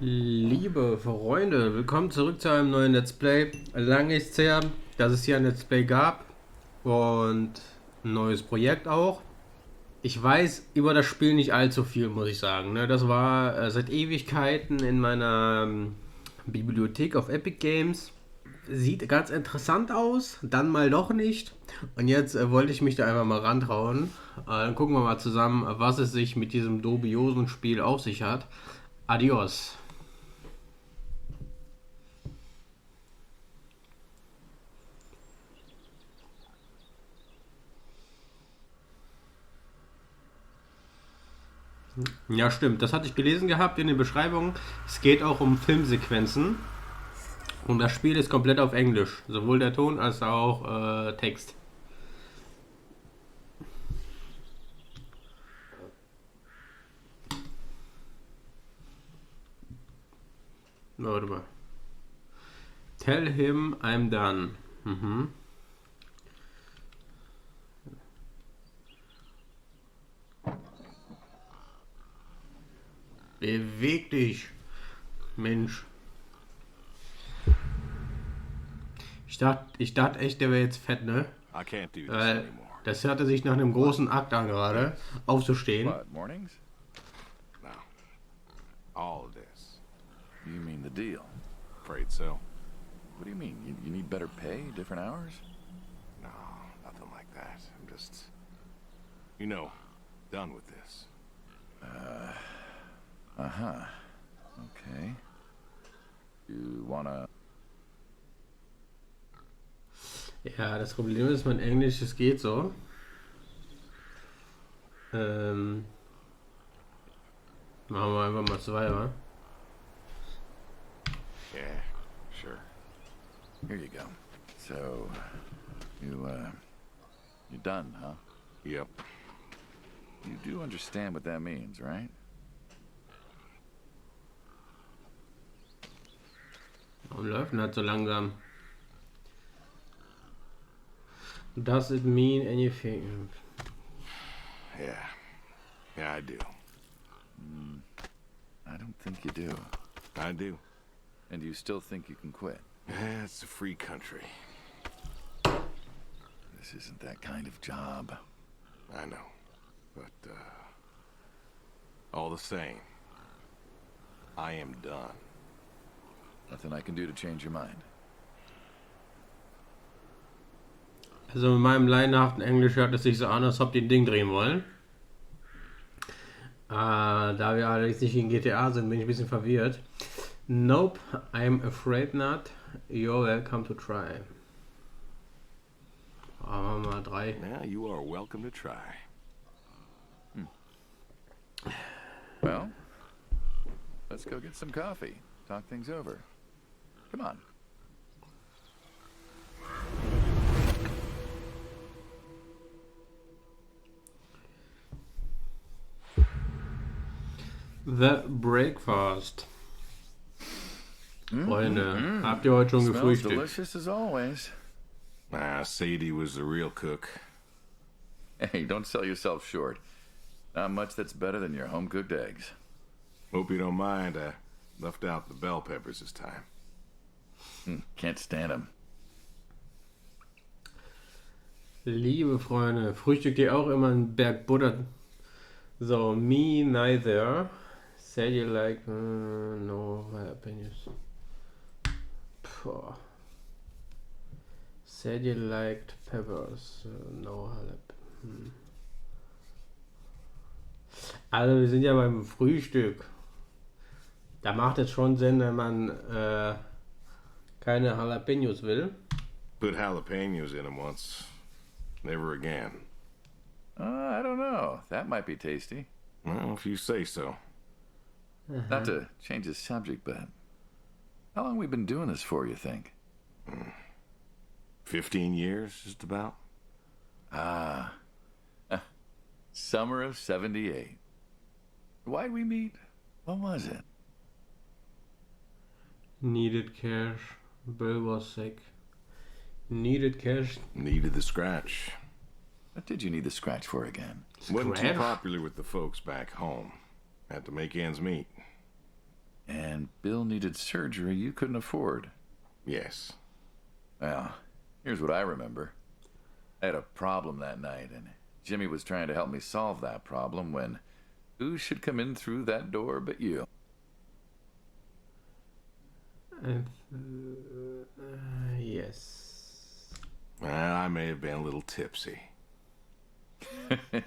Liebe Freunde, willkommen zurück zu einem neuen Let's Play. Lange ist es her, dass es hier ein Let's Play gab und ein neues Projekt auch. Ich weiß über das Spiel nicht allzu viel, muss ich sagen. Ne? Das war seit Ewigkeiten in meiner Bibliothek auf Epic Games. Sieht ganz interessant aus, dann mal doch nicht. Und jetzt wollte ich mich da einfach mal rantrauen. Dann gucken wir mal zusammen, was es sich mit diesem dubiosen Spiel auf sich hat. Adios. Ja, stimmt. Das hatte ich gelesen gehabt in den Beschreibungen. Es geht auch um Filmsequenzen. Und das Spiel ist komplett auf Englisch. Sowohl der Ton als auch Text. Warte mal. Tell him I'm done. Mhm. Beweg dich, Mensch. Ich dachte echt, der wäre jetzt fett, ne? I can't do this Äh, anymore. Das hörte sich nach einem großen Akt an gerade, aufzustehen. What, mornings? No. All of this. You mean the deal? Afraid so. What do you mean? You need better pay, different hours? No, nothing like that. I'm just, done with this. Uh-huh. Okay. You wanna... Ja, das Problem ist, mein Englisch, es geht so. Machen wir einfach mal zwei, wa? Yeah, sure. Here you go. So, you're done, huh? Yep. You do understand what that means, right? Warum läuft denn das so langsam? Does it mean anything? Yeah. Yeah, I do. I don't think you do. I do. And you still think you can quit? Yeah, it's a free country. This isn't that kind of job. I know. But, all the same, I am done. Nothing I can do to change your mind. Also mit meinem laienhaften Englisch hört es sich so an, als ob die ein Ding drehen wollen. Da wir allerdings nicht in GTA sind, bin ich ein bisschen verwirrt. Nope, I'm afraid not. You're welcome to try. Machen wir mal 3. Yeah, you are welcome to try. Well, let's go get some coffee. Talk things over. Come on. The Breakfast. Freunde, habt ihr heute schon Smells gefrühstückt? delicious as always. Sadie was the real cook. Hey, don't sell yourself short. Not much that's better than your home-cooked eggs. Hope you don't mind, I left out the bell peppers this time. Can't stand them. Liebe Freunde, frühstückt ihr auch immer einen Berg Butter? So, me neither. Said you like, no opinions. Puh. Said you liked peppers, no jalapeno. Also wir sind ja beim Frühstück. Da macht es schon Sinn, wenn man keine Jalapenos will. Put jalapenos in them once. Never again. I don't know. That might be tasty. Well, if you say so. Not to change the subject, but how long we been doing this for, you think? 15 years, just about. Summer of 78. Why'd we meet? What was it? Needed cash. Bill was sick. Needed cash. Needed the scratch. What did you need the scratch for again? Wasn't too Scratch? popular with the folks back home. Had to make ends meet. And Bill needed surgery you couldn't afford. Yes. Well, here's what I remember. I had a problem that night, and Jimmy was trying to help me solve that problem when who should come in through that door but you? Yes. Well, I may have been a little tipsy,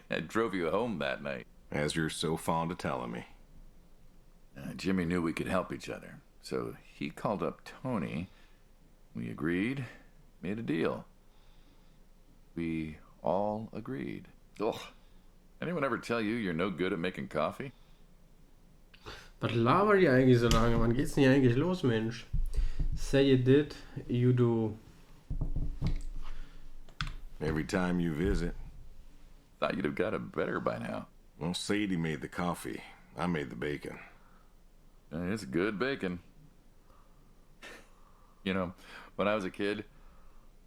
I drove you home that night. as you're so fond of telling me. Jimmy knew we could help each other, so he called up Tony. We agreed, made a deal. We all agreed. Ugh. Anyone ever tell you you're no good at making coffee? Was labert ihr eigentlich so lange? Wann geht's denn hier eigentlich los, Mensch? Say you did, you do. Every time you visit. Thought you'd have got it better by now. Well, Sadie made the coffee. I made the bacon. It's good bacon. You know, when I was a kid,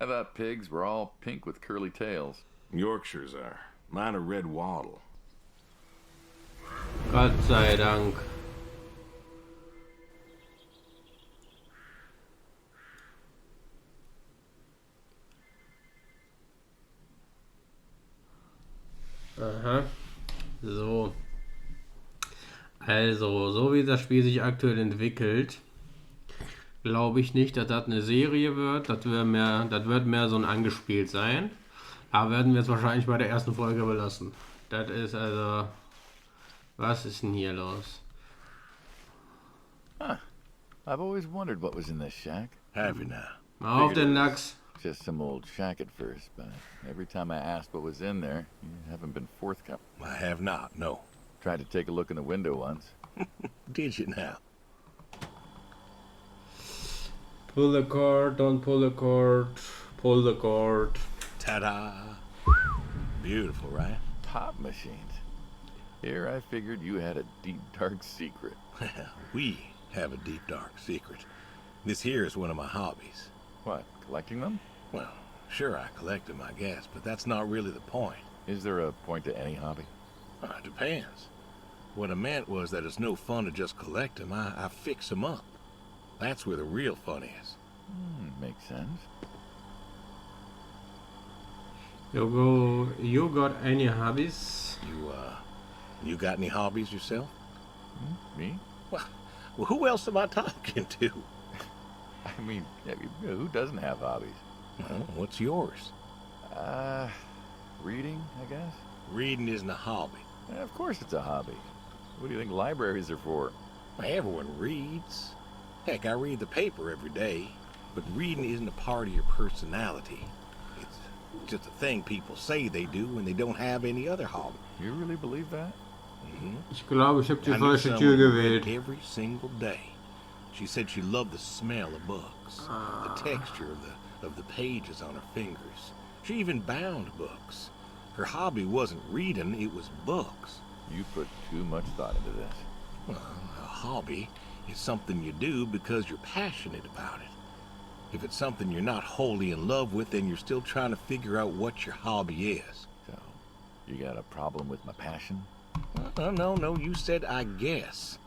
I thought pigs were all pink with curly tails. Yorkshires are. Mine are red wattle. Gott sei Dank. Aha. So. Also, so wie das Spiel sich aktuell entwickelt, glaube ich nicht, dass das eine Serie wird. Das wird mehr so ein Angespielt sein. Aber werden wir es wahrscheinlich bei der ersten Folge belassen. Das ist also... Was ist denn hier los? Huh. I've always wondered what was in this shack. Have you now? Mal auf den Lachs. Just some old shack at first, but every time I asked what was in there, you haven't been forthcoming. I have not, no. Tried to take a look in the window once. Did you now? Pull the cord, don't pull the cord, pull the cord. Ta-da! Beautiful, right? Pop machines. Here I figured you had a deep, dark secret. We have a deep, dark secret. This here is one of my hobbies. What, collecting them? Well, sure, I collect them, I guess, but that's not really the point. Is there a point to any hobby? It depends. What I meant was that it's no fun to just collect them. I fix them up. That's where the real fun is. Makes sense. You got any hobbies? You got any hobbies yourself? Me? Well, who else am I talking to? I mean, who doesn't have hobbies? Well, what's yours? Reading, I guess? Reading isn't a hobby. Of course it's a hobby. What do you think libraries are for? Everyone reads. Heck, I read the paper every day. But reading isn't a part of your personality. It's just a thing people say they do when they don't have any other hobby. You really believe that? Ich glaube, ich habe die I knew falsche someone Tür who read gewählt. every single day. She said she loved the smell of books, the texture of the pages on her fingers. She even bound books. Her hobby wasn't reading, it was books. You put too much thought into this. Well, a hobby is something you do because you're passionate about it. If it's something you're not wholly in love with, then you're still trying to figure out what your hobby is. So, you got a problem with my passion? No, you said I guess.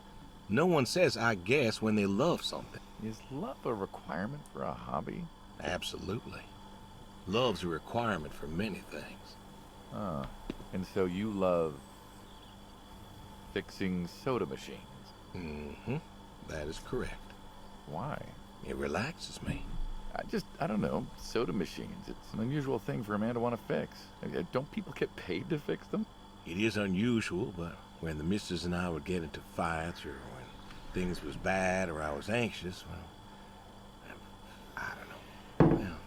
No one says I guess when they love something. Is love a requirement for a hobby? Absolutely. Love's a requirement for many things. And so you love fixing soda machines? Mm-hmm. That is correct. Why? It relaxes me. I don't know, soda machines. It's an unusual thing for a man to want to fix. Don't people get paid to fix them? It is unusual, but when the missus and I would get into fights or when things was bad or I was anxious, well, I don't know. Well,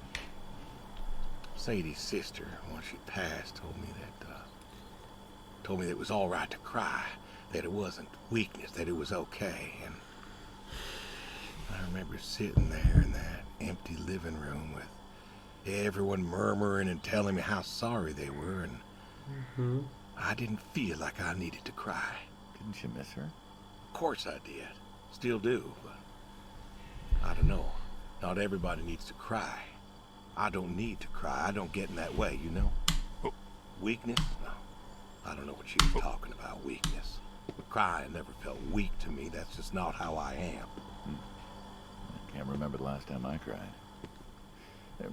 Sadie's sister, when she passed, told me that it was all right to cry, that it wasn't weakness, that it was okay. And I remember sitting there in that empty living room with everyone murmuring and telling me how sorry they were, and I didn't feel like I needed to cry. Didn't you miss her? Of course I did. Still do, but I don't know. Not everybody needs to cry. I don't need to cry. I don't get in that way, you know? Weakness? No. I don't know what you were talking about, weakness. Crying never felt weak to me. That's just not how I am. I can't remember the last time I cried.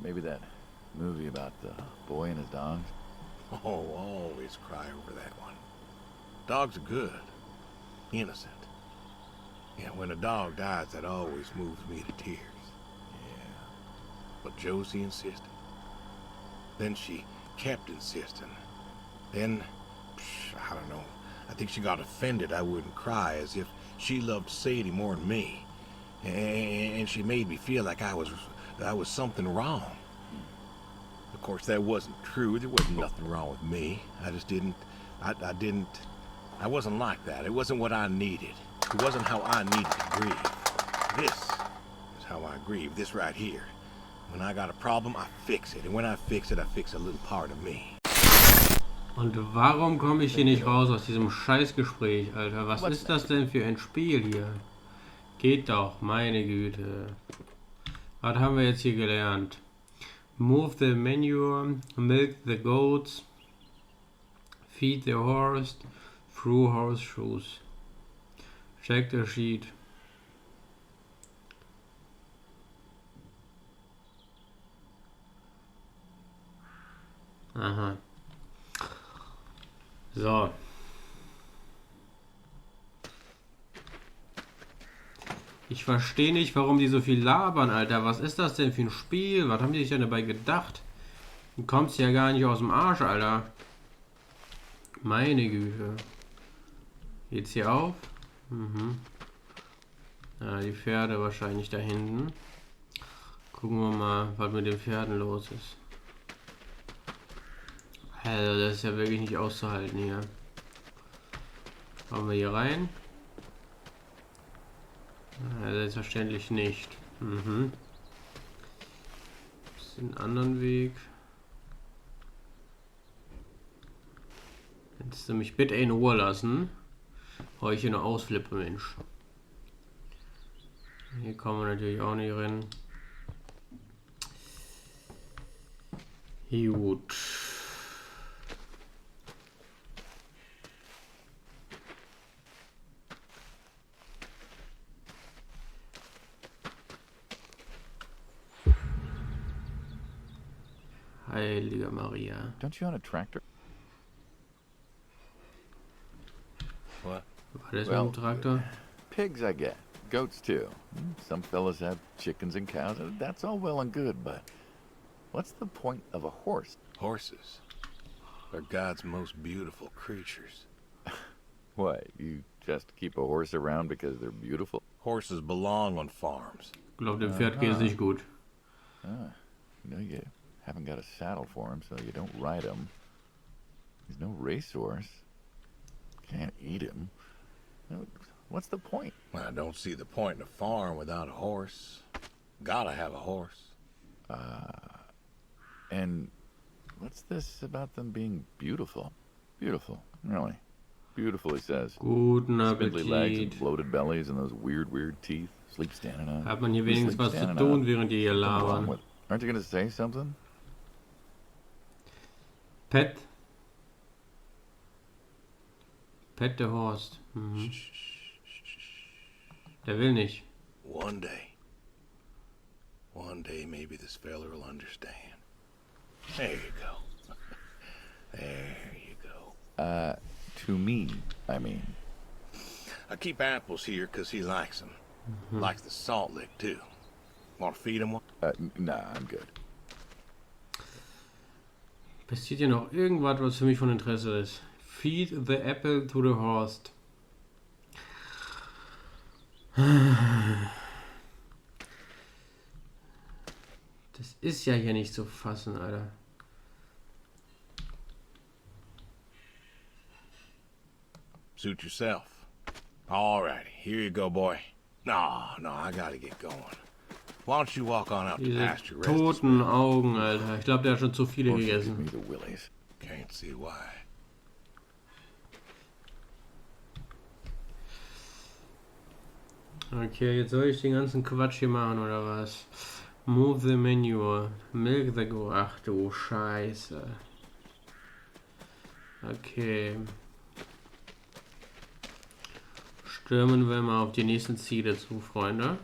Maybe that movie about the boy and his dogs. Oh, always cry over that one. Dogs are good. Innocent. Yeah, when a dog dies, that always moves me to tears. Yeah. But Josie insisted. Then she kept insisting. Then, I don't know. I think she got offended I wouldn't cry, as if she loved Sadie more than me. And she made me feel like I was something wrong. Of course, that wasn't true. There wasn't nothing wrong with me. I just didn't... I wasn't like that. It wasn't what I needed. It wasn't how I needed to grieve. This is how I grieve. This right here. When I got a problem, I fix it. And when I fix it, I fix a little part of me. Und warum komme ich hier nicht raus aus diesem Scheißgespräch, Alter? Was ist das denn für ein Spiel hier? Geht doch, meine Güte. Was haben wir jetzt hier gelernt? Move the manure, milk the goats, feed the horse, through horseshoes. Check the sheet. Aha. So. Ich verstehe nicht, warum die so viel labern, Alter. Was ist das denn für ein Spiel? Was haben die sich denn dabei gedacht? Du kommst ja gar nicht aus dem Arsch, Alter. Meine Güte. Geht's hier auf? Mhm. Ja, die Pferde wahrscheinlich da hinten. Gucken wir mal, was mit den Pferden los ist. Also, das ist ja wirklich nicht auszuhalten hier. Kommen wir hier rein? Ja, selbstverständlich nicht. Mhm. Einen anderen Weg. Kannst du mich bitte in Ruhe lassen? Bevor ich hier noch ausflippe, Mensch. Hier kommen wir natürlich auch nicht rein. Gut. Heilige Maria. Don't you own a tractor? What? War das mit dem Traktor? Pigs, I get. Goats, too. Some fellas have chickens and cows. That's all well and good, but what's the point of a horse? Horses are God's most beautiful creatures. What, you just keep a horse around because they're beautiful? Horses belong on farms. Ich glaube, dem Pferd geht es nicht gut. You haven't got a saddle for him, so you don't ride him. He's no racehorse. Can't eat him. What's the point? I don't see the point in a farm without a horse. Gotta have a horse. And what's this about them being beautiful? Beautiful, really. Beautiful, he says. Guten Spindly legs and Appetit. bloated bellies and those weird teeth. Sleep standing on. Hat man hier Sleep wenigstens was zu standing tun, up. während die hier What's wrong labern? with- Aren't you going to say something? Pet. Pet der Horst. Mhm. Der will nicht. One day maybe this fella will understand. There you go. There you go. To me, I mean. I keep apples here 'cause he likes them. Likes the salt lick too. Want to feed him one? Nah, I'm good. Passiert hier noch irgendwas, was für mich von Interesse ist? Feed the apple to the horse. Das ist ja hier nicht zu fassen, Alter. Suit yourself. Alrighty, here you go, boy. No, I gotta get going. Why don't you walk on out to Diese pasture, rest this toten Augen, Alter. Ich glaube, der hat schon zu viele Horses give gegessen. me the willies. Can't see why. Okay, jetzt soll ich den ganzen Quatsch hier machen, oder was? Move the manure. Milk the go. Ach du Scheiße. Okay. stürmen wir mal auf die nächsten Ziele zu, Freunde.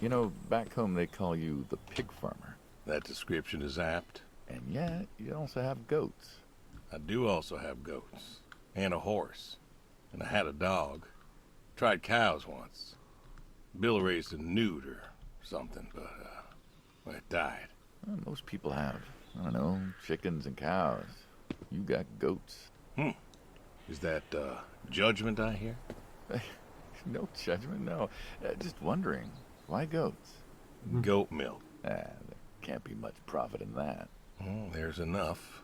You know, back home they call you the pig farmer. That description is apt. And yet, you also have goats. I do also have goats. And a horse. And I had a dog. Tried cows once. Bill raised a newt or something, but, well, it died. Well, most people have, I don't know, chickens and cows. You got goats. Is that, judgment I hear? No judgment, no. Just wondering, why goats? Goat milk. There can't be much profit in that. Well, there's enough.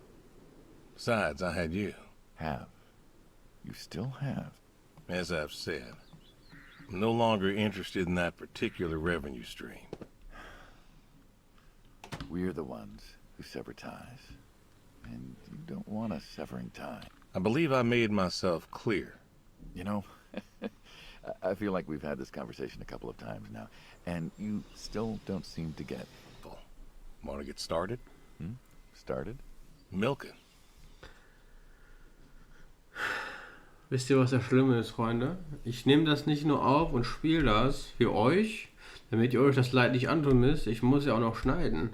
Besides, I had you. Have. You still have. As I've said, I'm no longer interested in that particular revenue stream. We're the ones who sever ties. And you don't want a severing tie. I believe I made myself clear. You know, I feel like we've had this conversation a couple of times now, and you still don't seem to get. Want to get started? Started? Milking. Wisst ihr, was das Schlimme ist, Freunde? Ich nehme das nicht nur auf und spiele das für euch, damit ihr euch das Leid nicht antun müsst. Ich muss ja auch noch schneiden,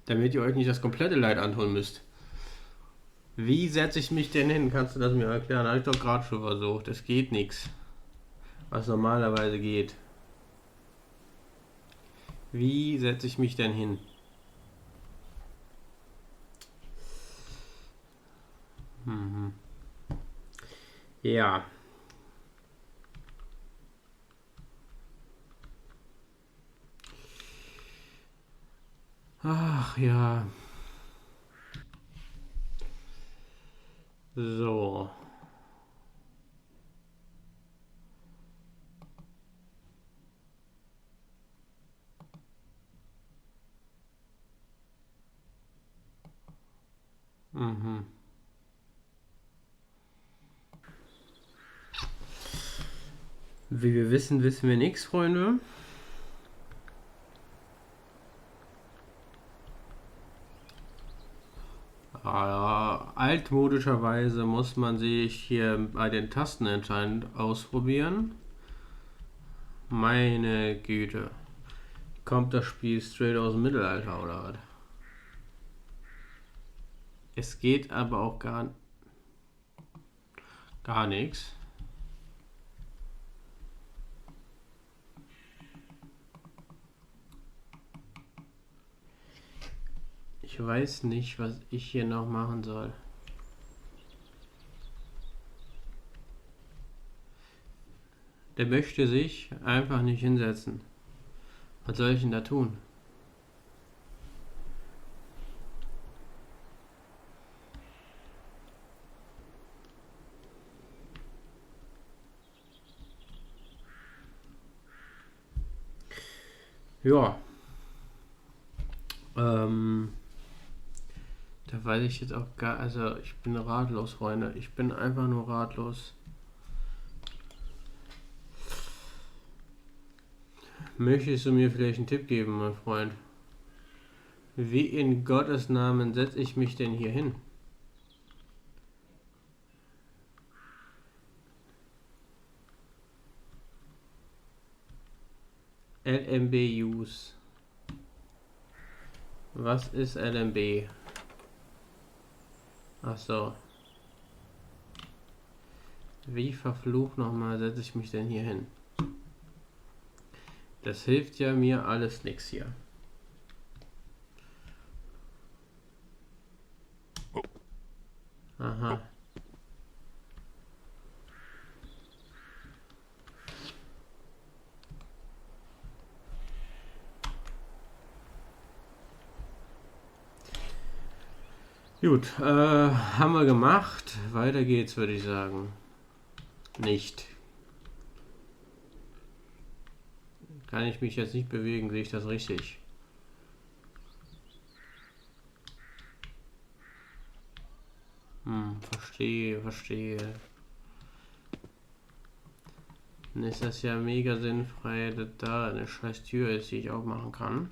damit ihr euch nicht das komplette Leid antun müsst. Wie setze ich mich denn hin? Kannst du das mir erklären? Habe ich doch gerade schon versucht. Es geht nichts, was normalerweise geht. Wie setze ich mich denn hin? Ja. Ach ja. So. Wie wir wissen, wissen wir nichts, Freunde. Altmodischerweise muss man sich hier bei den Tasten anscheinend ausprobieren. Meine Güte. Kommt das Spiel straight aus dem Mittelalter oder was? Es geht aber auch gar nichts. Ich weiß nicht, was ich hier noch machen soll. Der möchte sich einfach nicht hinsetzen. Was soll ich denn da tun? Ja. Da weiß ich jetzt auch gar, also ich bin ratlos, Freunde. Ich bin einfach nur ratlos. Möchtest du mir vielleicht einen Tipp geben, mein Freund? Wie in Gottes Namen setze ich mich denn hier hin? LMB Use. Was ist LMB? Ach so. Wie verflucht nochmal setze ich mich denn hier hin? Das hilft ja mir alles nix hier. Aha. Gut, haben wir gemacht. Weiter geht's, würde ich sagen. Nicht. Kann ich mich jetzt nicht bewegen, sehe ich das richtig? Verstehe. Dann ist das ja mega sinnfrei, dass da eine scheiß Tür ist, die ich aufmachen kann.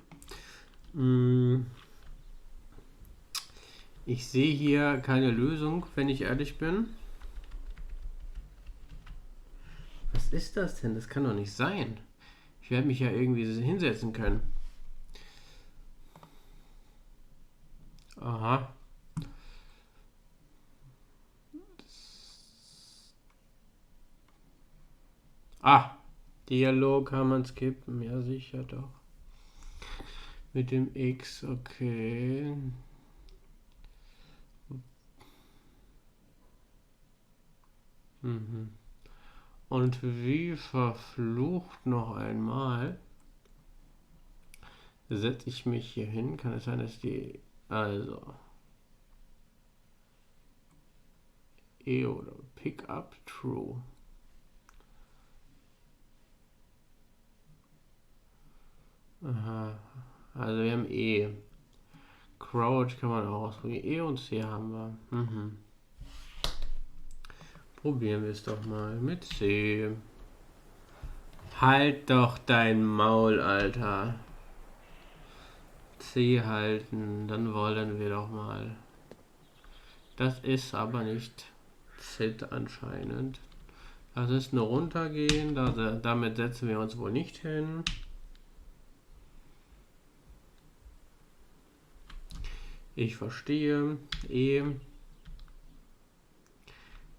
Ich sehe hier keine Lösung, wenn ich ehrlich bin. Was ist das denn? Das kann doch nicht sein. Ich werde mich ja irgendwie hinsetzen können. Aha. Dialog kann man skippen. Ja, sicher doch. Mit dem X, okay. Und wie verflucht noch einmal setze ich mich hier hin. Kann es sein, dass die... Also... oder Pickup True. Aha. Also wir haben E. Crouch kann man auch ausprobieren. E und C haben wir. Probieren wir es doch mal mit C. Halt doch dein Maul, Alter. C halten, dann wollen wir doch mal. Das ist aber nicht Z anscheinend. Das ist nur runtergehen, damit setzen wir uns wohl nicht hin. Ich verstehe. E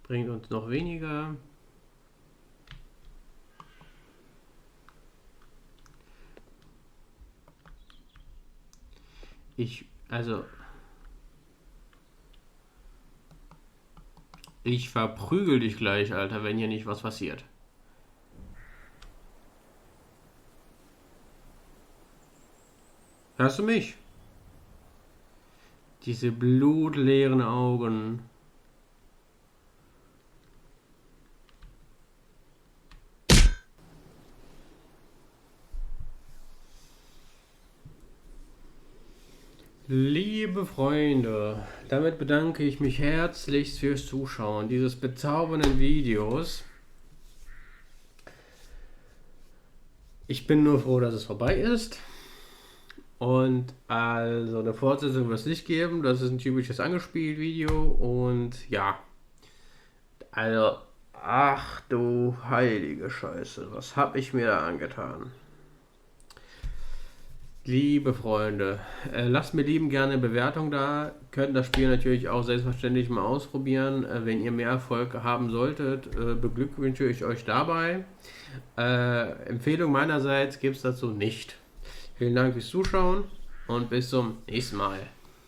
bringt uns noch weniger. Ich verprügel dich gleich, Alter, wenn hier nicht was passiert. Hörst du mich? Diese blutleeren Augen. Liebe Freunde, damit bedanke ich mich herzlichst fürs Zuschauen dieses bezaubernden Videos. Ich bin nur froh, dass es vorbei ist. Und also eine Fortsetzung wird es nicht geben. Das ist ein typisches Angespielt-Video. Und ja, also, ach du heilige Scheiße, was habe ich mir da angetan? Liebe Freunde, lasst mir lieben gerne eine Bewertung da. Könnt das Spiel natürlich auch selbstverständlich mal ausprobieren. Wenn ihr mehr Erfolg haben solltet, beglückwünsche ich euch dabei. Empfehlung meinerseits gibt es dazu nicht. Vielen Dank fürs Zuschauen und bis zum nächsten Mal.